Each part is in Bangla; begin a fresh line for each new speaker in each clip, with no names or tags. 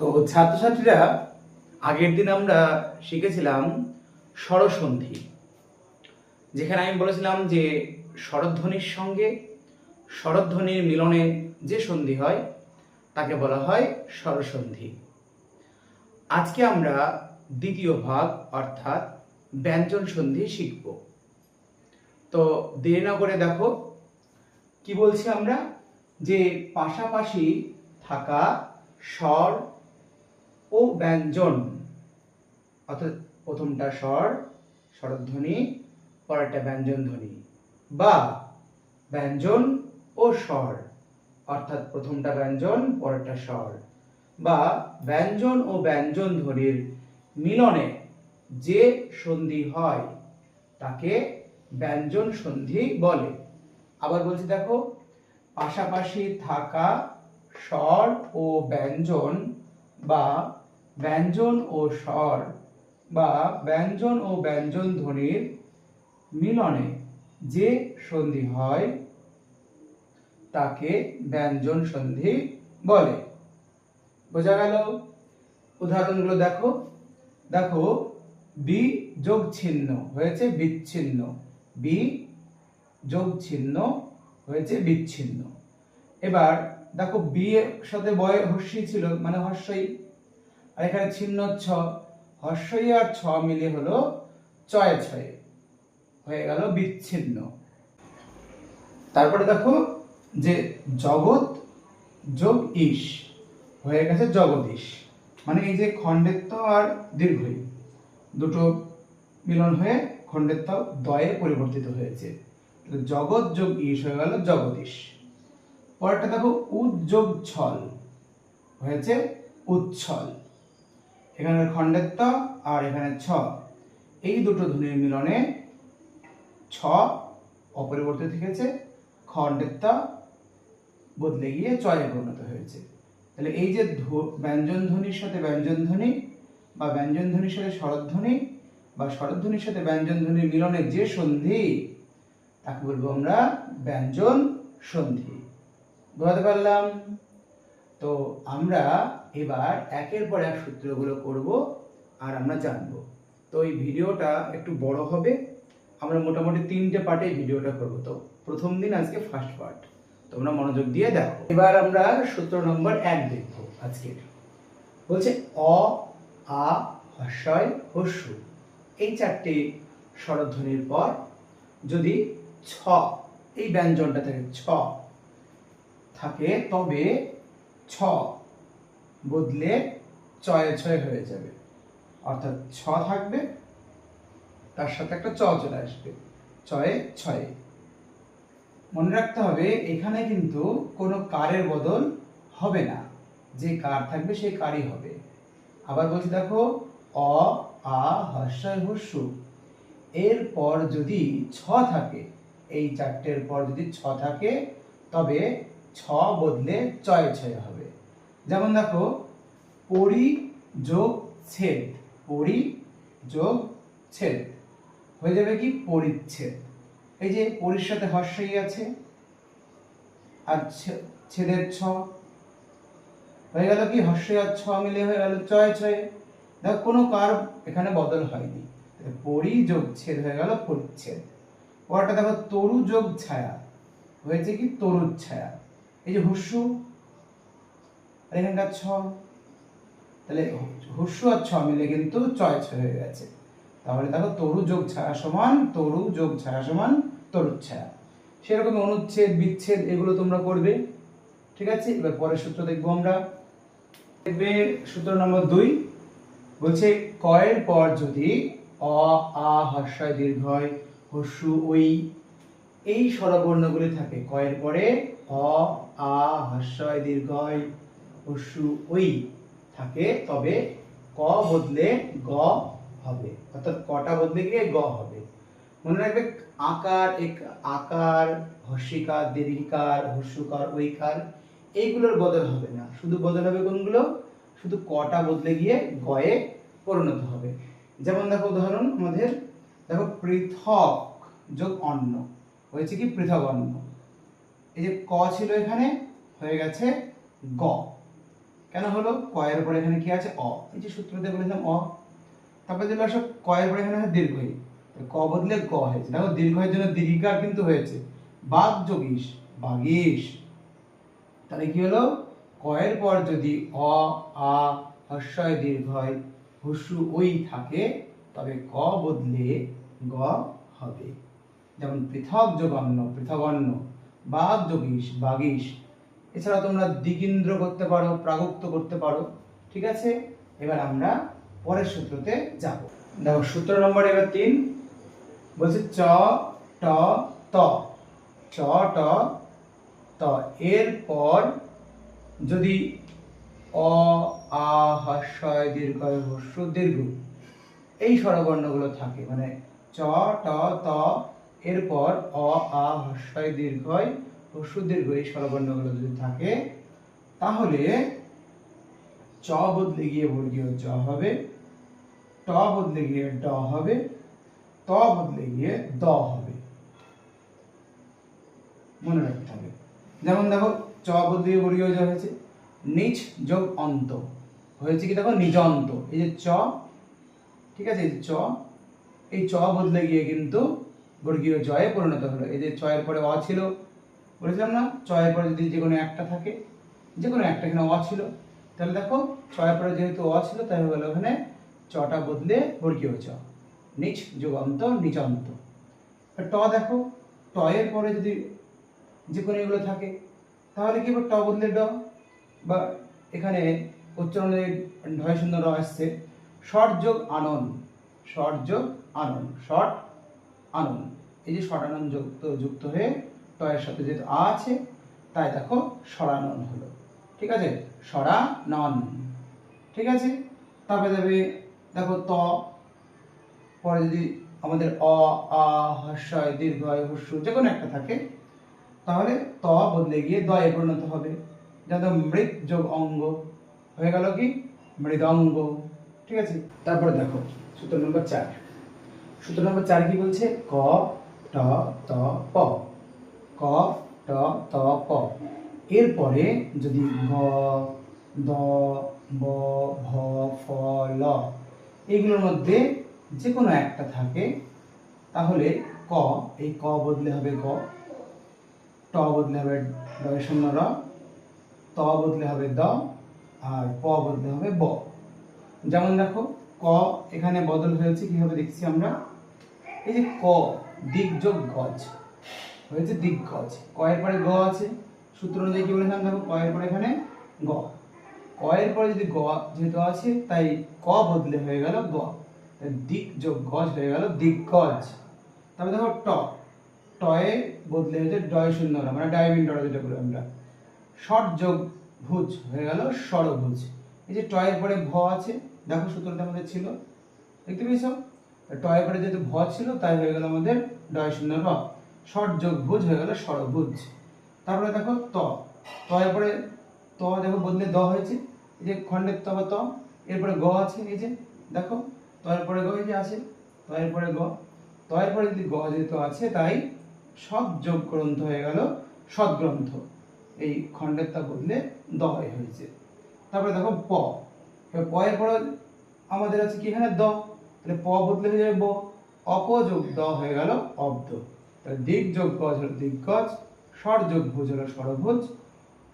তো ছাত্রছাত্রীরা, আগের দিন আমরা শিখেছিলাম স্বরসন্ধি, যেখানে আমি বলেছিলাম যে স্বরধ্বনির সঙ্গে স্বরধ্বনির মিলনে যে সন্ধি হয় তাকে বলা হয় স্বরসন্ধি। আজকে আমরা দ্বিতীয় ভাগ অর্থাৎ ব্যঞ্জন সন্ধি শিখব। তো দেরি না করে দেখো কি বলছি আমরা, যে পাশাপাশি থাকা স্বর ও ব্যঞ্জন, অর্থাৎ প্রথমটা স্বর স্বরধ্বনি, পরেরটা ব্যঞ্জন ধ্বনি, বা ব্যঞ্জন ও স্বর অর্থাৎ প্রথমটা ব্যঞ্জন পরেরটা স্বর, বা ব্যঞ্জন ও ব্যঞ্জন ধ্বনির মিলনে যে সন্ধি হয় তাকে ব্যঞ্জন সন্ধি বলে। আবার বলছি দেখো, পাশাপাশি থাকা স্বর ও ব্যঞ্জন বা ব্যঞ্জন ও স্বর বা ব্যঞ্জন ও ব্যঞ্জন ধ্বনির মিলনে যে সন্ধি হয় তাকে ব্যঞ্জন সন্ধি বলে। বোঝা গেল? উদাহরণগুলো দেখো দেখো বি যোগ ছিন্ন হয়েছে বিচ্ছিন্ন, বি যোগ ছিন্ন হয়েছে বিচ্ছিন্ন। এবার দেখো বি এর সাথে বয় হর্ষই ছিল, মানে হর্ষই, আর এখানে ছিন্ন ছ, হর্ষই আর ছ মিলে হলো চয়ে ছয়ে, হয়ে গেল বিচ্ছিন্ন। তারপরে দেখো যে জগৎ যোগ ইস হয়ে গেছে জগদীশ, মানে এই যে খণ্ডেত্ব আর দীর্ঘই দুটো মিলন হয়ে খণ্ডেত্ব দয়ে পরিবর্তিত হয়েছে, জগৎ যোগ ইস হয়ে গেল জগদীশ। পরেরটা দেখো উদ যোগ ছল হয়েছে উচ্ছল, এখানে খণ্ডেত্ব আর এখানে ছ, এই দুটো ধ্বনির মিলনে ছ অপরিবর্তিত থেকেছে, খণ্ডেত্ব বদলে গিয়ে চয়ে পরিণত হয়েছে। তাহলে এই যে ব্যঞ্জন ধ্বনির সাথে ব্যঞ্জন ধ্বনি বা ব্যঞ্জন ধ্বনির সাথে স্বরধ্বনি বা স্বরধ্বনির সাথে ব্যঞ্জন ধ্বনির মিলনে যে সন্ধি তাকে বলবো আমরা ব্যঞ্জন সন্ধি। বুঝতে পারলাম? তো আমরা এবার একের পর এক সূত্রগুলো করব আর আমরা জানবো। তো এই ভিডিওটা একটু বড় হবে, আমরা মোটামুটি 3টে পার্টে ভিডিওটা করব। তো প্রথম দিন আজকে ফার্স্ট পার্ট, তোমরা মনোযোগ দিয়ে দেখো। এবার আমরা সূত্র নম্বর 1 দেখব আজকে। বলছে অ, আ, হর্ষই, হর্ষু এই চারটি স্বরধ্বনির পর যদি ছ, এই ব্যঞ্জনটা থেকে ছ থাকে তবে ছ বদলে চয়ে ছয় হয়ে যাবে, অর্থাৎ ছ থাকবে তার সাথে একটা চ চলে আসবে, চয়ে ছয়ে। মনে রাখতে হবে এখানে কিন্তু কোনো কারের বদল হবে না, যে কার থাকবে সেই কারই হবে। আবার বলছি দেখো অ, আ, হর্ষই, হর্ষু এরপর যদি ছ থাকে, এই চারটের পর যদি ছ থাকে তবে ছ বদলে চয়ে ছয় হবে। যেমন দেখো পরি যোগ ছেদ, পরি যোগ ছেদ হয়ে যাবে কি পরিচ্ছেদ। এই যে পরির সাথে হর্ষই আছে আর ছেদের ছ হয়ে গেল কি হর্ষই আর ছ মিলে হয়ে গেল চয়ে ছয়ে। দেখো কোনো কার এখানে বদল হয়নি, পরি যোগ ছেদ হয়ে গেল পরিচ্ছেদ। পরটা দেখো তরু যোগ ছায়া হয়েছে কি তরুর ছায়া। এই যে হর্ষু আর এখানকার ছ, তাহলে হর্ষু আর ছ মিলে কিন্তু চয় ছয় হয়ে গেছে। তাহলে দেখো তরু যোগ ছায়া সমান তরু যোগ ছায়া সমান তরুর ছায়া। সেরকম অনুচ্ছেদ বিচ্ছেদ এগুলো তোমরা করবে, ঠিক আছে? এবার পরের সূত্র দেখবো আমরা। দেখবে সূত্র নম্বর 2 বলছে কয়ের পর যদি অ, আ, হর্ষই, দীর্ঘই, হর্ষু, ওই এই স্বরবর্ণগুলি থাকে, কয়ের পরে অ, আ, হর্ষই, দীর্ঘই, হর্ষু, ওই থাকে তবে ক বদলে গ হবে, অর্থাৎ কটা বদলে গিয়ে গ হবে। মনে রাখবে আকার, আকার, হর্ষিকার, দীর্ঘিকার, হর্ষুকার, ওইকার এইগুলোর বদল হবে না, শুধু বদল হবে কোনগুলো, শুধু কটা বদলে গিয়ে গয়ে পরিণত হবে। যেমন দেখো উদাহরণ আমাদের, দেখো পৃথক যোগ অন্য হয়েছে কি পৃথক অন্য। এই যে ক ছিল এখানে হয়ে গেছে গ, কেন হলো? ক এর পরে এখানে কি আছে? অ। এই যে সূত্রতে বলেছিলাম অ। তারপরে দিল আসো ক এর পরে এখানে আছে দীর্ঘ ই, ক বদলে গ হয়েছে। দেখো দীর্ঘের জন্য দীর্ঘিকার কিন্তু হয়েছে, বাগ যোগ ইস, বাগিস। তাহলে কি হলো? ক এর পর যদি অ, আ, হস্যই দীর্ঘই, হস্যু ওই থাকে, তবে ক বদলে গ হবে। যেমন পৃথক যোগ অন্য, পৃথগন্য, বাগ যোগ ইস, বাগিস। এছাড়া তোমরা দিগিন্দ্র করতে পারো, প্রাগুক্ত করতে পারো। ঠিক আছে, এবার আমরা পরের সূত্রতে যাব। দেখো সূত্র নম্বর এবার 3 বলছে চ ট ত, চ ট ত এর পর যদি অ, আ, হস্যই দীর্ঘই, হস্য দীর্ঘ এই স্বরবর্ণগুলো থাকে, মানে চ ট ত এরপর অ, আ, হস্যই দীর্ঘই, হস্য দীর্ঘ এই স্বরবর্ণগুলো যদি থাকে, তাহলে চ বদলে গিয়ে বর্গীয় জ হবে, ট বদলে গিয়ে ড হবে, ত বদলে গিয়ে দ হবে। মনে রাখতে হবে। যেমন দেখো চ বদলে গিয়ে বর্গীয় জ হয়েছে, নিচ যোগ অন্ত হয়েছে কি? দেখো নিজন্ত। এই যে চ, ঠিক আছে, এই চ, এই চ বদলে গিয়ে কিন্তু বর্গীয় জয়ে পরিণত হলো। এই যে চ এর পরে অ ছিল, বলেছিলাম না চ এর পরে যদি যে কোনো একটা থাকে, যে কোনো একটা, এখানে অ ছিল, তাহলে দেখো চ এর পরে যেহেতু অ ছিল তাই হয়ে গেল ওখানে চটা বদলে বর্গীয় চ, নিচ যুগান্ত নিচন্ত। ট দেখো ট এর পরে যদি যে কোনো এগুলো থাকে, তাহলে কি হবে? ট বদলে ড, বা এখানে উচ্চারণে ঢয় শূন্য র আসছে, ষট যোগ আনন, ষট যোগ আনন, ষট আনন। এই যে ষট আনন যুক্ত হয়ে ট এর সাথে যেহেতু আ আছে, তাই দেখো সরানন হলো। ঠিক আছে, সরানন। ঠিক আছে, তারপরে যাবে দেখো ত, পরে যদি আমাদের অ, আ, হস্যই দীর্ঘই, হস্য যে কোনো একটা থাকে, তাহলে ত বদলে গিয়ে দ এ পরিণত হবে। যেমন মৃৎ যোগ অঙ্গ হয়ে গেল কি? মৃদঙ্গ। ঠিক আছে, তারপরে দেখো সূত্র নম্বর 4। সূত্র নম্বর 4 কি বলছে? ক ট ত প, ক ট ত প এরপরে যদি গ, দ, ব, ভ, ফ, ল এইগুলোর মধ্যে যে কোনো একটা থাকে, তাহলে ক, এই ক বদলে হবে গ, ট বদলে হবে ঢয় শূন্য র, ত বদলে হবে দ, আর প বদলে হবে ব। যেমন দেখো ক এখানে বদল হয়েছে, কিভাবে দেখছি আমরা? এই যে ক দিক যোগ গজ হয়েছে দিগ্গজ, ক এর পরে গ আছে, সূত্র অনুযায়ী কি বলেছিলাম? দেখো ক এর পরে এখানে গ, ক এর পরে যদি গ যেহেতু আছে তাই ক বদলে হয়ে গেল গ, দিক যোগ গজ হয়ে গেল দিগ্গজ। তারপরে দেখো ট, ট এ বদলে হয়েছে ডয় শূন্য র, মানে ডাইমিন ডরা যেটা বলি আমরা, ষট যোগ ভুজ হয়ে গেল ষড়ভুজ। এই যে ট এর পরে ভ আছে, দেখো সূত্রটা আমাদের ছিল, দেখতে পেয়েছো? ট এর পরে যেহেতু ভ ছিল তাই হয়ে গেল আমাদের ডয় শূন্য র, ষট যোগ ভুজ হয়ে গেল ষড়ভুজ। তারপরে দেখো ত, ত এর পরে ত দেখো বদলে দ হয়েছে, এই যে খণ্ডের ত বা ত, এরপরে গ আছে, এই যে দেখো ত এর পরে গ এই যে আছে, ত এর পরে গ, ত এর পরে যদি গ যেহেতু আছে তাই সৎ যোগ গ্রন্থ হয়ে গেল সৎগ্রন্থ, এই খণ্ডের তা বদলে দ হয়েছে। তারপরে দেখো প, প এর পরে আমাদের আছে কি এখানে দ, তাহলে প বদলে হয়ে যাবে ব, অপ যোগ দ হয়ে গেল অব্দ। তাহলে দিক যোগ গজ হলো দিগ্গজ, ষট যোগ ভুজ হলো ষড়ভুজ,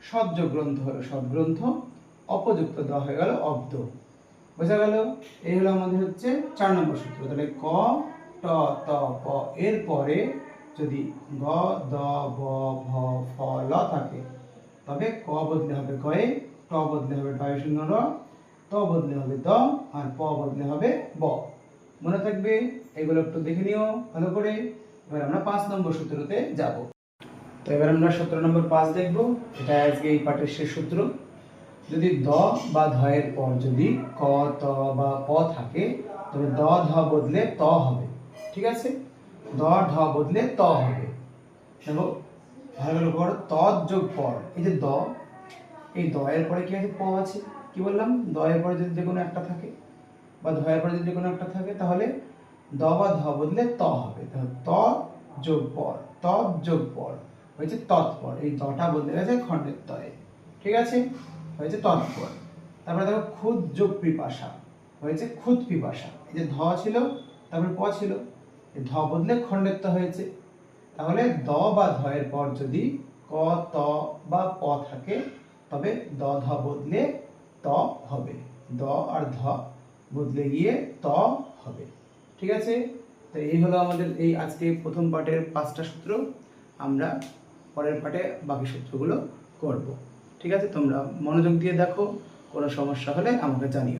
সৎ যোগ গ্রন্থ হলো সৎগ্রন্থ, অপযুক্ত দ হয়ে গেল অব্দ। বোঝা গেল? এই হলো আমাদের হচ্ছে 4 নম্বর সূত্র। তাহলে ক ট ত প এর পরে যদি গ, দ, ব, ভ, ফ, ল থাকে, তবে ক বদলে হবে গয়ে, ট বদলে হবে ঢয় শূন্য র, ত বদলে হবে দ, আর প বদলে হবে ব। মনে থাকবে, এগুলো একটু দেখে নিও ভালো করে। এবার আমরা 5 নম্বর সূত্রতে যাব। তো এবার আমরা সূত্র নম্বর 5 দেখব। এটা আজকে এই পাঠের শেষ সূত্র। যদি দ বা ধ এর পর যদি ক, ত বা প থাকে, তবে দ ধ বদলে ত হবে। ঠিক আছে, দ ঢ বদলে ত হবে। দেখো ভালো করে পড়ো, ত যোগ পর, এই যে দ, এই দ এর পরে কি আছে? প আছে। কি বললাম? দ এর পরে যদি যে কোনো একটা থাকে, বা ধ এর পরে যদি কোনো একটা থাকে, তাহলে দ বা ধ বদলে ত হবে। তাহলে ত যোগ পর, ত যোগ পর হয়েছে তৎপর, এই দটা বদলে গেছে খণ্ডের তয়ে। ঠিক আছে, হয়েছে তৎপর। তারপরে দেখো ক্ষুদ যোগ পিপাসা হয়েছে ক্ষুদ পিপাসা। এই যে ধ ছিল তারপরে প ছিল, এই ধ বদলে খণ্ডেত্ব হয়েছে। তাহলে দ বা ধ এর পর যদি ক ত বা প থাকে তবে দ ধ বদলে ত হবে, দ আর ধ বদলে গিয়ে ত হবে। ঠিক আছে, তো এই হলো আমাদের এই আজকে প্রথম পাঠের 5টা সূত্র। আমরা পরের পাঠে বাকি সূত্রগুলো করব। ঠিক আছে, তোমরা মনোযোগ দিয়ে দেখো, কোনো সমস্যা হলে আমাকে জানিও।